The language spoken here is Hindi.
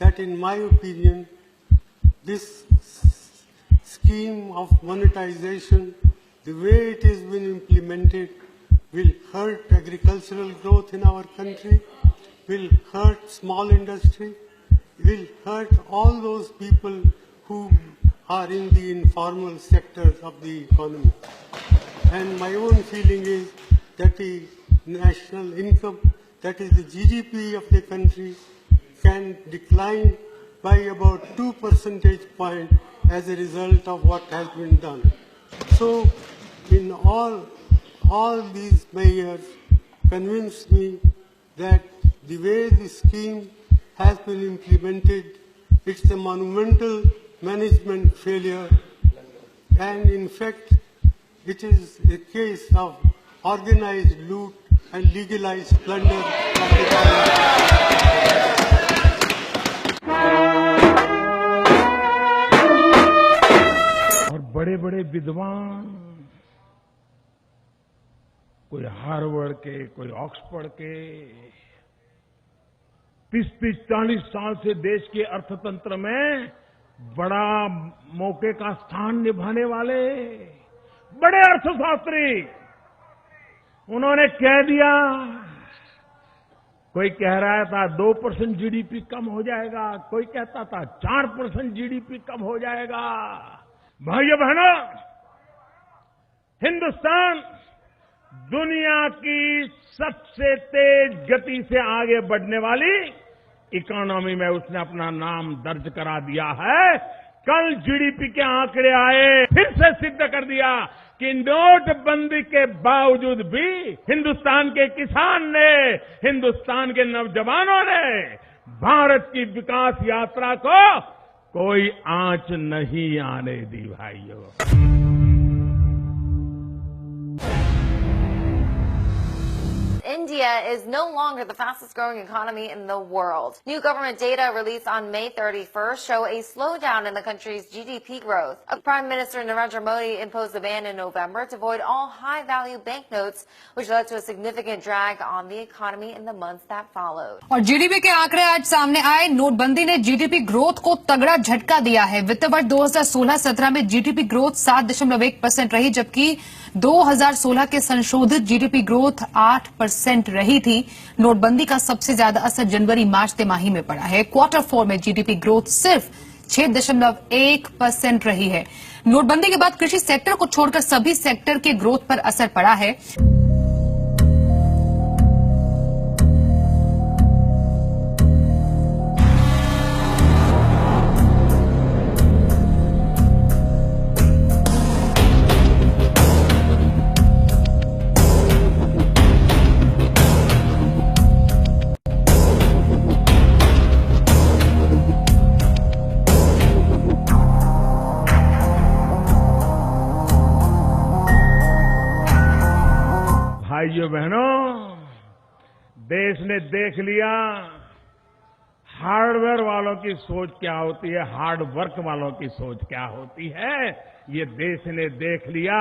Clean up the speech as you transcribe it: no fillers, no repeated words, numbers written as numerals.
that in my opinion, this scheme of monetization, the way it has been implemented, will hurt agricultural growth in our country, will hurt small industry, will hurt all those people who are in the informal sectors of the economy. And my own feeling is that the national income, that is the GDP of the country, can decline by about 2 percentage points as a result of what has been done. So, in all these measures convince me that the way the scheme has been implemented, it's a monumental management failure, and in fact, it is a case of organized loot and legalized plunder of the government. और बड़े बड़े विद्वान, कोई हार्वर्ड के, कोई ऑक्सफोर्ड के, 30-30, 40 साल से देश के अर्थतंत्र में बड़ा मौके का स्थान निभाने वाले बड़े अर्थशास्त्री, उन्होंने कह दिया, कोई कह रहा था 2% जीडीपी कम हो जाएगा, कोई कहता था 4% जीडीपी कम हो जाएगा। भाइयों बहनों, हिंदुस्तान दुनिया की सबसे तेज गति से आगे बढ़ने वाली इकोनॉमी में उसने अपना नाम दर्ज करा दिया है। कल जीडीपी के आंकड़े आए, फिर से सिद्ध कर दिया कि नोटबंदी के बावजूद भी हिंदुस्तान के किसान ने, हिंदुस्तान के नौजवानों ने भारत की विकास यात्रा को कोई आंच नहीं आने दी। भाइयों, India is no longer the fastest growing economy in the world. New government data released on May 31st show a slowdown in the country's GDP growth. Prime Minister Narendra Modi imposed a ban in November to void all high-value banknotes, which led to a significant drag on the economy in the months that followed. और जीडीपी के आंकड़े आज सामने आए। नोटबंदी ने जीडीपी ग्रोथ को तगड़ा झटका दिया है। वित्त वर्ष 2016-17 में जीडीपी ग्रोथ 7.1% रही, जबकि 2016 के संशोधित जीडीपी ग्रोथ 8% रही थी। नोटबंदी का सबसे ज्यादा असर जनवरी-मार्च तिमाही में पड़ा है। क्वार्टर 4 में जीडीपी ग्रोथ सिर्फ 6.1% रही है। नोटबंदी के बाद कृषि सेक्टर को छोड़कर सभी सेक्टर के ग्रोथ पर असर पड़ा है। भाइयों बहनों, देश ने देख लिया हार्डवेयर वालों की सोच क्या होती है, हार्ड वर्क वालों की सोच क्या होती है। ये देश ने देख लिया